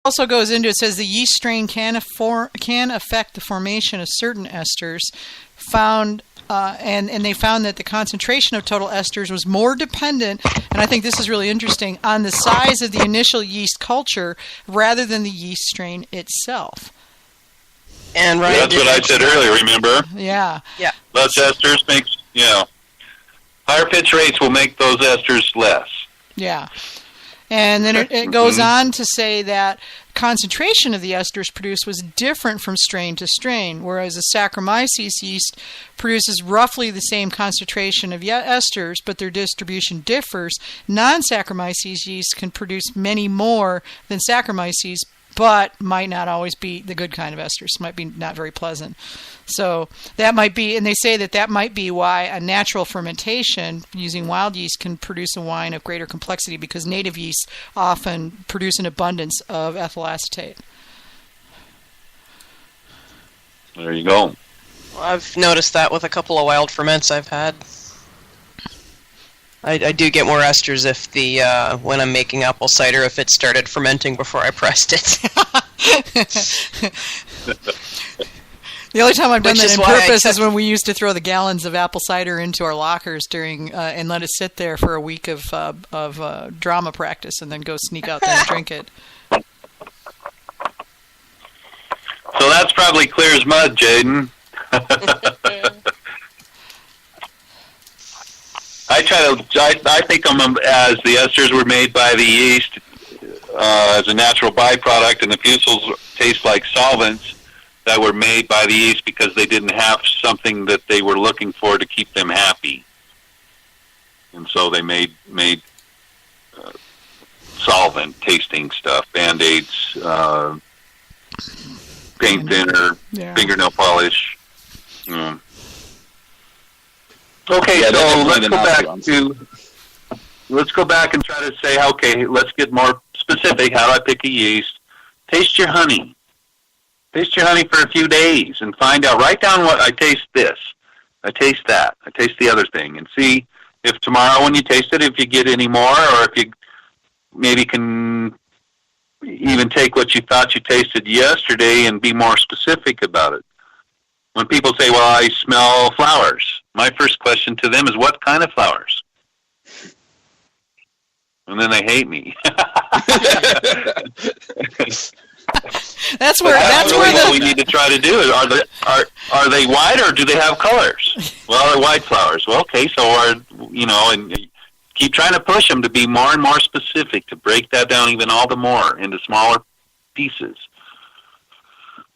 also goes into, it says the yeast strain can affect the formation of certain esters found, and they found that the concentration of total esters was more dependent, and I think this is really interesting, on the size of the initial yeast culture rather than the yeast strain itself. And Ryan, that's what I said earlier, remember? Yeah. Yeah. Less esters makes, higher pitch rates will make those esters less. Yeah. And then it goes on to say that concentration of the esters produced was different from strain to strain, whereas a Saccharomyces yeast produces roughly the same concentration of esters, but their distribution differs. Non-Saccharomyces yeast can produce many more than Saccharomyces, but might not always be the good kind of esters, might be not very pleasant. So that might be, and they say that might be why a natural fermentation using wild yeast can produce a wine of greater complexity, because native yeasts often produce an abundance of ethyl acetate. There you go. Well, I've noticed that with a couple of wild ferments I've had. I do get more esters if when I'm making apple cider, if it started fermenting before I pressed it. The only time I've done that on purpose is when we used to throw the gallons of apple cider into our lockers during and let it sit there for a week of drama practice, and then go sneak out there and drink it. So that's probably clear as mud, Jaden. I think of them as the esters were made by the yeast as a natural byproduct, and the fusels taste like solvents that were made by the yeast because they didn't have something that they were looking for to keep them happy, and so they made solvent tasting stuff, Band-Aids, paint thinner, fingernail polish. Okay, so let's go back and try to say, okay, let's get more specific. How do I pick a yeast? Taste your honey. Taste your honey for a few days and find out. Write down what I taste this. I taste that. I taste the other thing. And see if tomorrow when you taste it, if you get any more, or if you maybe can even take what you thought you tasted yesterday and be more specific about it. When people say, well, I smell flowers, my first question to them is, what kind of flowers? And then they hate me. That's where what we need to try to do is, are they white or do they have colors? Well, they're white flowers. Well, okay, so and keep trying to push them to be more and more specific, to break that down even all the more into smaller pieces.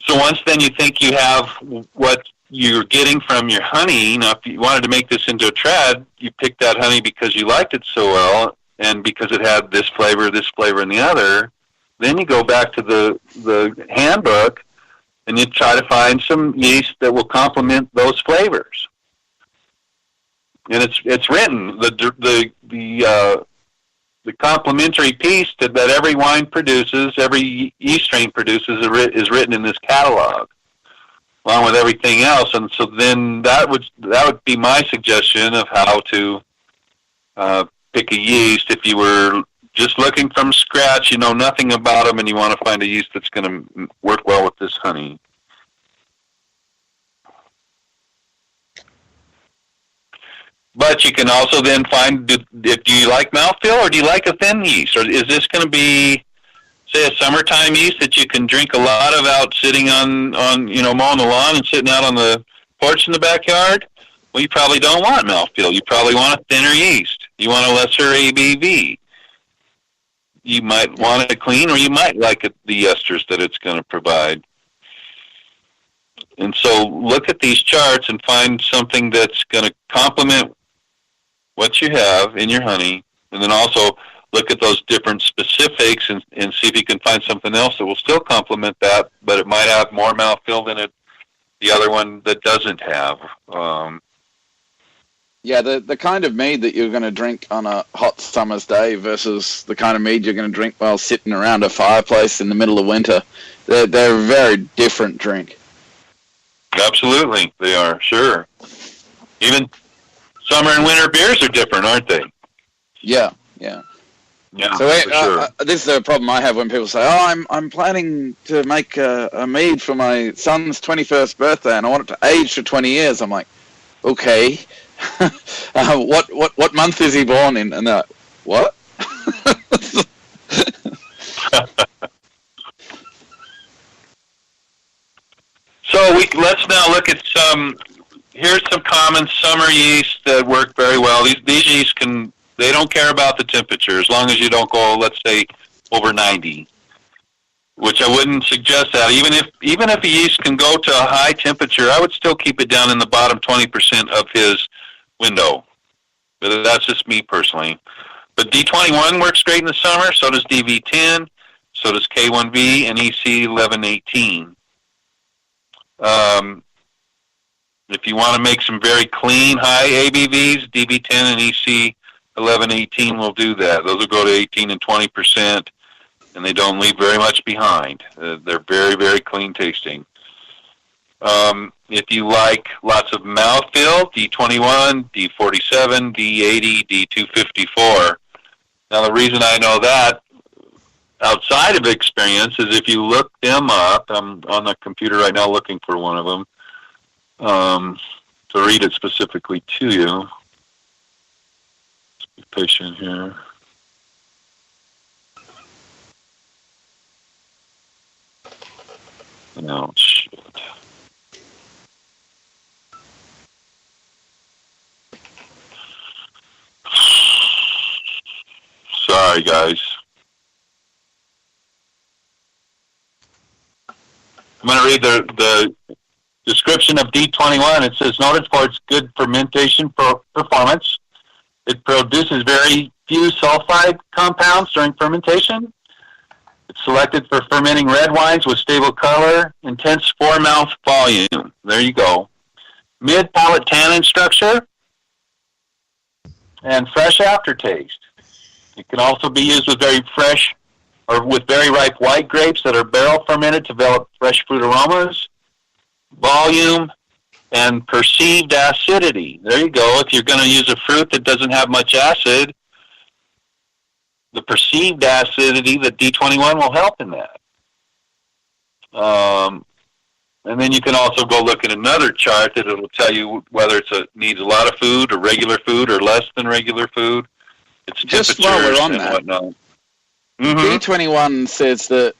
So once then you think you have what you're getting from your honey. Now, if you wanted to make this into a trad, you picked that honey because you liked it so well, and because it had this flavor, and the other. Then you go back to the handbook, and you try to find some yeast that will complement those flavors. And it's written, the complementary piece that every wine produces, every yeast strain produces, is written in this catalog, along with everything else. And so then that would be my suggestion of how to pick a yeast. If you were just looking from scratch, you know nothing about them, and you want to find a yeast that's going to work well with this honey. But you can also then find, do you like mouthfeel, or do you like a thin yeast? Or is this going to be, say, a summertime yeast that you can drink a lot of out sitting on mowing the lawn and sitting out on the porch in the backyard? Well, you probably don't want mouthfeel. You probably want a thinner yeast. You want a lesser ABV. You might want it clean, or you might like the esters that it's going to provide. And so look at these charts and find something that's going to complement what you have in your honey, and then also look at those different specifics and see if you can find something else that will still complement that, but it might have more mouthfeel than the other one that doesn't have. The kind of mead that you're going to drink on a hot summer's day versus the kind of mead you're going to drink while sitting around a fireplace in the middle of winter, they're a very different drink. Absolutely, they are, sure. Even summer and winter beers are different, aren't they? Yeah, yeah. Yeah, So for sure. this is a problem I have when people say, "Oh, I'm planning to make a mead for my son's 21st birthday, and I want it to age for 20 years." I'm like, "Okay, what month is he born in?" And they're like, "What?" So let's now look at here's some common summer yeasts that work very well. These yeasts they don't care about the temperature as long as you don't go, let's say, over 90, which I wouldn't suggest that. Even if a yeast can go to a high temperature, I would still keep it down in the bottom 20% of his window. But that's just me personally. But D21 works great in the summer, so does DV10, so does K1V and EC1118. If you want to make some very clean, high ABVs, DV10 and EC1118 will do that. Those will go to 18 and 20%, and they don't leave very much behind. They're very, very clean tasting. If you like lots of mouthfeel, D21, D47, D80, D254. Now, the reason I know that outside of experience is if you look them up, I'm on the computer right now looking for one of them, to read it specifically to you. Let's be patient here. Oh, shit. Sorry, guys. I'm going to read the description of D21. It says, noted for its good fermentation performance. It produces very few sulfide compounds during fermentation. It's selected for fermenting red wines with stable color, intense four-mouth volume. There you go. Mid-palate tannin structure and fresh aftertaste. It can also be used with very fresh or with very ripe white grapes that are barrel fermented to develop fresh fruit aromas, volume, and perceived acidity. There you go. If you're going to use a fruit that doesn't have much acid, the perceived acidity, the D21 will help in that. And then you can also go look at another chart that will tell you whether it needs a lot of food or regular food or less than regular food. It's Just while we're on that, whatnot. D21 says that,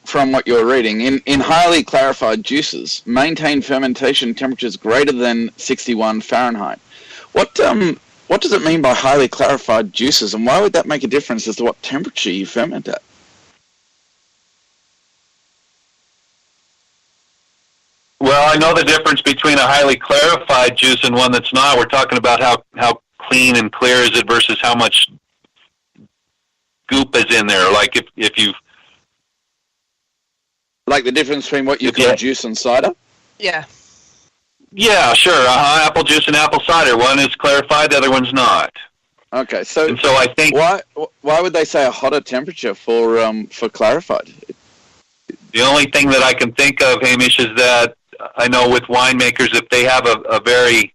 from what you're reading, in highly clarified juices, maintain fermentation temperatures greater than 61 Fahrenheit. What does it mean by highly clarified juices, and why would that make a difference as to what temperature you ferment at? Well, I know the difference between a highly clarified juice and one that's not. We're talking about how clean and clear is it versus how much goop is in there. Like if you... Like the difference between what you call juice and cider? Yeah. Yeah, sure. Apple juice and apple cider. One is clarified, the other one's not. Okay, so I think why would they say a hotter temperature for clarified? the only thing that I can think of, Hamish, is that I know with winemakers, if they have a very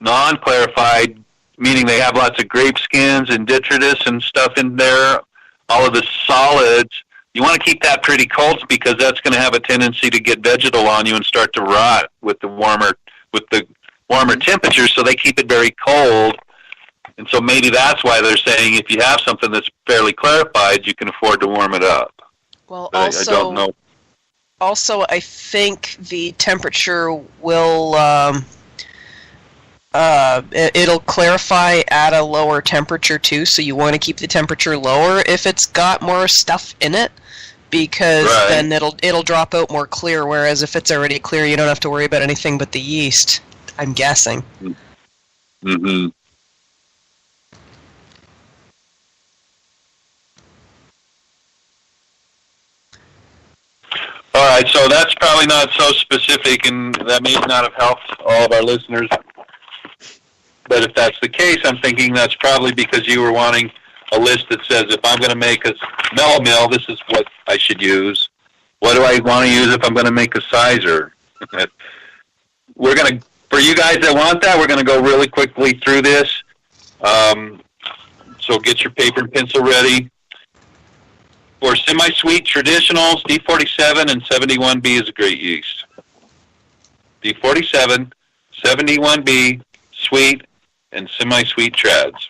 non-clarified, meaning they have lots of grape skins and detritus and stuff in there, all of the solids, you want to keep that pretty cold because that's going to have a tendency to get vegetal on you and start to rot with the warmer temperatures, so they keep it very cold. And so maybe that's why they're saying if you have something that's fairly clarified, you can afford to warm it up. Well, But I don't know. Also, I think the temperature will it'll clarify at a lower temperature too. So you want to keep the temperature lower if it's got more stuff in it, because then it'll drop out more clear. Whereas if it's already clear, you don't have to worry about anything but the yeast. I'm guessing. Mm-hmm. All right, so that's probably not so specific, and that may not have helped all of our listeners. But if that's the case, I'm thinking that's probably because you were wanting a list that says, if I'm going to make a mellow mill, this is what I should use. What do I want to use if I'm going to make a sizer? We're going to, for you guys that want that, we're going to go really quickly through this. So So get your paper and pencil ready. For semi-sweet traditionals, D47 and 71B is a great yeast. D47, 71B, sweet, and semi-sweet trads.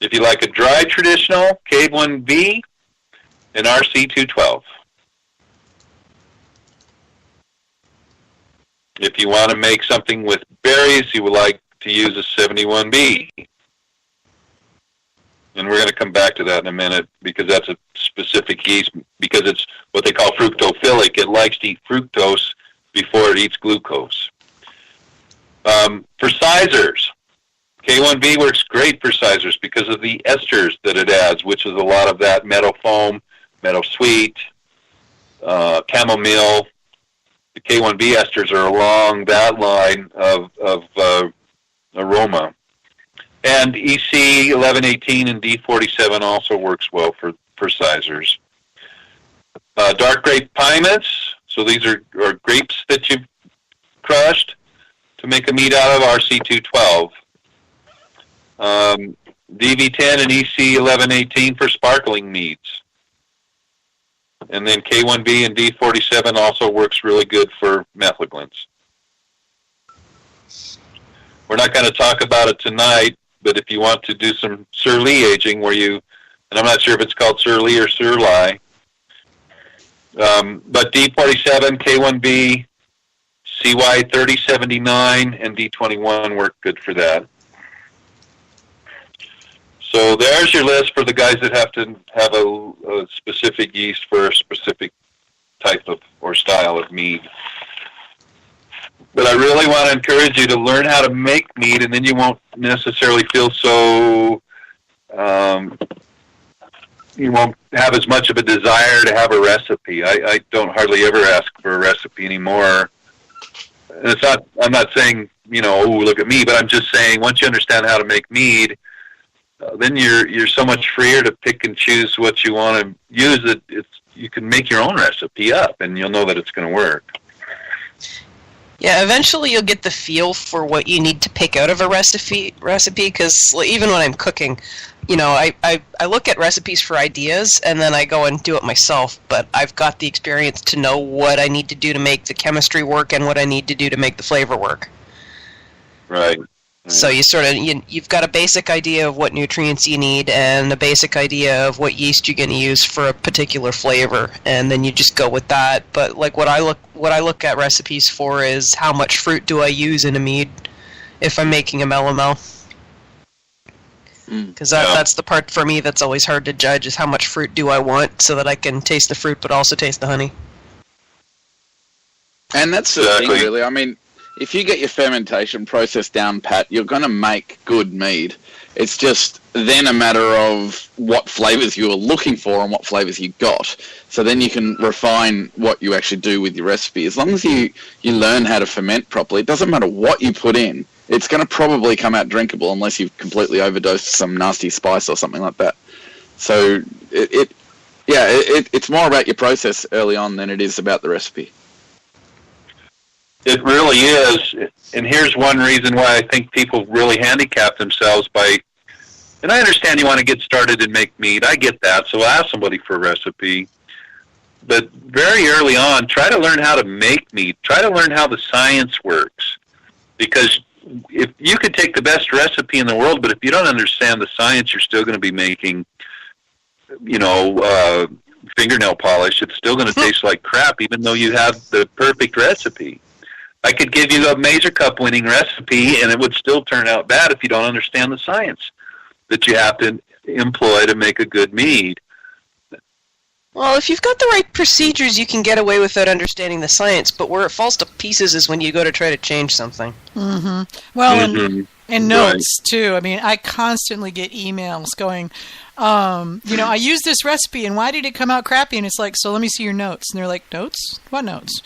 If you like a dry traditional, K1B and RC212. If you want to make something with berries, you would like to use a 71B. And we're going to come back to that in a minute because that's a specific yeast, because it's what they call fructophilic. It likes to eat fructose before it eats glucose. For sizers, K1B works great for sizers because of the esters that it adds, which is a lot of that meadow foam, meadow sweet, chamomile. The K1B esters are along that line of aroma. And EC 1118 and D47 also works well for sizers. Dark grape piments, so these are grapes that you've crushed to make a mead out of, RC212. DV10 and EC 1118 for sparkling meads. And then K1B and D47 also works really good for methylglins. We're not going to talk about it tonight, but if you want to do some Surly aging where you, and I'm not sure if it's called Surly or Surly, but D47, K1B, CY 3079, and D21 work good for that. So there's your list for the guys that have to have a specific yeast for a specific type of or style of mead. But I really want to encourage you to learn how to make mead, and then you won't necessarily feel so, you won't have as much of a desire to have a recipe. I don't hardly ever ask for a recipe anymore. And it's not, I'm not saying, you know, oh, look at me, but I'm just saying once you understand how to make mead, then you're so much freer to pick and choose what you want to use. You can make your own recipe up, and you'll know that it's going to work. Yeah, eventually you'll get the feel for what you need to pick out of a recipe, because even when I'm cooking, you know, I look at recipes for ideas, and then I go and do it myself, but I've got the experience to know what I need to do to make the chemistry work and what I need to do to make the flavor work. Right. So you sort of you've got a basic idea of what nutrients you need and a basic idea of what yeast you're going to use for a particular flavor, and then you just go with that. But like what I look at recipes for is how much fruit do I use in a mead if I'm making a melomel. Because that's the part for me that's always hard to judge, is how much fruit do I want so that I can taste the fruit but also taste the honey. And that's the thing, really. I mean, if you get your fermentation process down pat, you're going to make good mead. It's just then a matter of what flavors you are looking for and what flavors you got. So then you can refine what you actually do with your recipe. As long as you learn how to ferment properly, it doesn't matter what you put in. It's going to probably come out drinkable unless you've completely overdosed some nasty spice or something like that. So it's more about your process early on than it is about the recipe. It really is, and here's one reason why I think people really handicap themselves by, and I understand you want to get started and make mead, I get that, so ask somebody for a recipe, but very early on, try to learn how to make mead, try to learn how the science works, because if you could take the best recipe in the world, but if you don't understand the science, you're still going to be making, fingernail polish. It's still going to taste like crap, even though you have the perfect recipe. I could give you a Major Cup winning recipe, and it would still turn out bad if you don't understand the science that you have to employ to make a good mead. Well, if you've got the right procedures, you can get away without understanding the science, but where it falls to pieces is when you go to try to change something. Mm-hmm. Well, and notes, too. I mean, I constantly get emails going, I used this recipe, and why did it come out crappy? And it's like, so let me see your notes. And they're like, notes? What notes?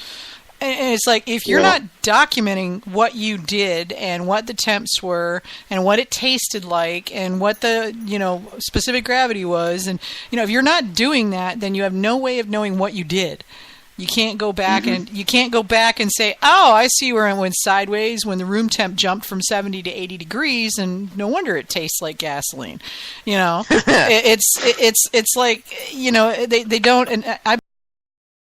And it's like, if you're not documenting what you did and what the temps were and what it tasted like and what the, specific gravity was, and, if you're not doing that, then you have no way of knowing what you did. You can't go back and say, "Oh, I see where it went sideways when the room temp jumped from 70 to 80 degrees, and no wonder it tastes like gasoline." It's like, they don't. And I've